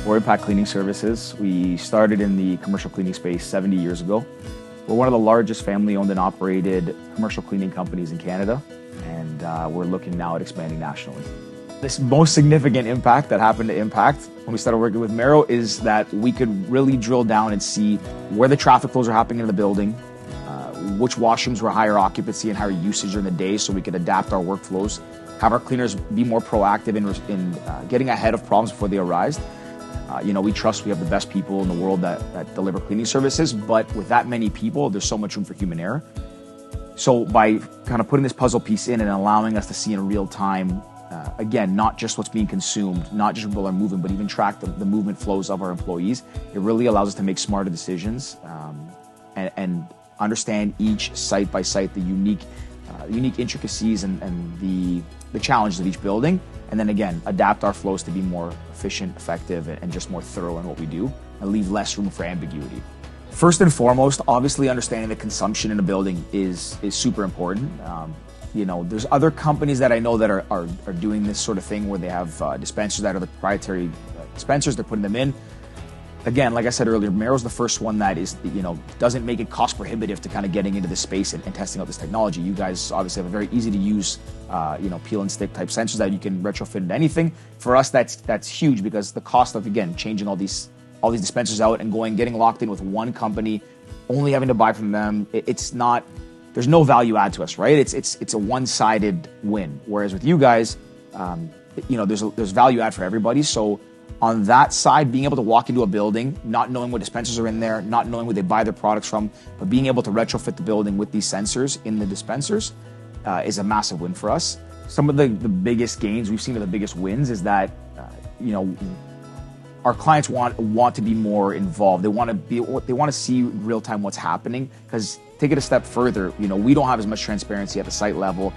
We're Impact Cleaning Services. We started in the commercial cleaning space 70 years ago. We're one of the largest family-owned and operated commercial cleaning companies in Canada, and we're looking now at expanding nationally. This most significant impact that happened to Impact when we started working with Mero is that we could really drill down and see where the traffic flows are happening in the building, which washrooms were higher occupancy and higher usage during the day, so we could adapt our workflows, have our cleaners be more proactive in getting ahead of problems before they arise. We trust we have the best people in the world that deliver cleaning services, but with that many people, there's so much room for human error. So by kind of putting this puzzle piece in and allowing us to see in real time, again, not just what's being consumed, not just people are moving, but even track the movement flows of our employees, it really allows us to make smarter decisions and understand each site by site, the unique intricacies and the challenges of each building. And then again, adapt our flows to be more efficient, effective, and just more thorough in what we do and leave less room for ambiguity. First and foremost, obviously understanding the consumption in a building is super important. There's other companies that I know that are doing this sort of thing where they have dispensers that are the proprietary dispensers, they're putting them in. Again, like I said earlier, Mero's the first one that is, doesn't make it cost prohibitive to kind of getting into this space and testing out this technology. You guys obviously have a very easy to use, peel and stick type sensors that you can retrofit into anything. For us, that's huge because the cost of, again, changing all these dispensers out and getting locked in with one company, only having to buy from them, there's no value add to us, right? It's a one-sided win. Whereas with you guys, there's value add for everybody. So on that side, being able to walk into a building, not knowing what dispensers are in there, not knowing where they buy their products from, but being able to retrofit the building with these sensors in the dispensers is a massive win for us. Some of the biggest gains we've seen, or the biggest wins, is that our clients want to be more involved. They want to see real time what's happening, because take it a step further, we don't have as much transparency at the site level.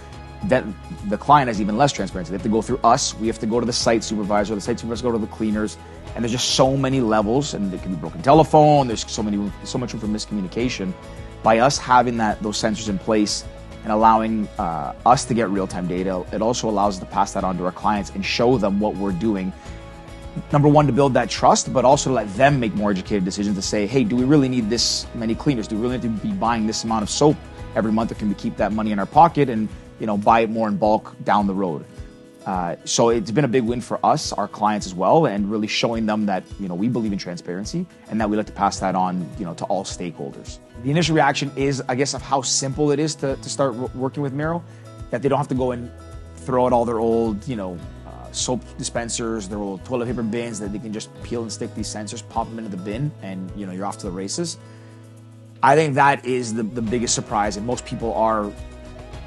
That the client has even less transparency. They have to go through us. We have to go to the site supervisor. The site supervisor go to the cleaners, and there's just so many levels. And there can be broken telephone. There's so much room for miscommunication. By us having those sensors in place and allowing us to get real-time data, it also allows us to pass that on to our clients and show them what we're doing. Number one, to build that trust, but also to let them make more educated decisions to say, hey, do we really need this many cleaners? Do we really need to be buying this amount of soap every month, or can we keep that money in our pocket and buy it more in bulk down the road? So it's been a big win for us, our clients as well, and really showing them that, we believe in transparency and that we like to pass that on, to all stakeholders. The initial reaction is, I guess, of how simple it is to start working with Mero, that they don't have to go and throw out all their old, soap dispensers, their old toilet paper bins, that they can just peel and stick these sensors, pop them into the bin, and, you're off to the races. I think that is the biggest surprise, and most people are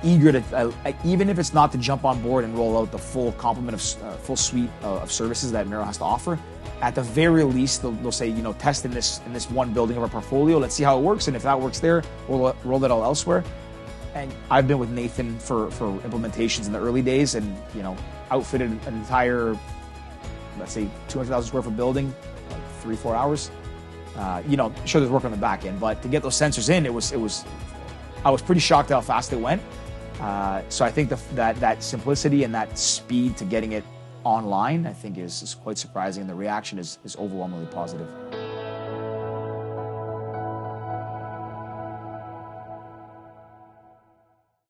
eager to, even if it's not to jump on board and roll out the full complement of full suite of services that Mero has to offer. At the very least, they'll say, test in this one building of our portfolio. Let's see how it works, and if that works there, we'll roll it all elsewhere. And I've been with Nathan for implementations in the early days, and outfitted an entire, let's say, 200,000 square foot building, like 3-4 hours. Sure, there's work on the back end, but to get those sensors in, I was pretty shocked at how fast it went. So I think that simplicity and that speed to getting it online, I think is quite surprising. The reaction is overwhelmingly positive.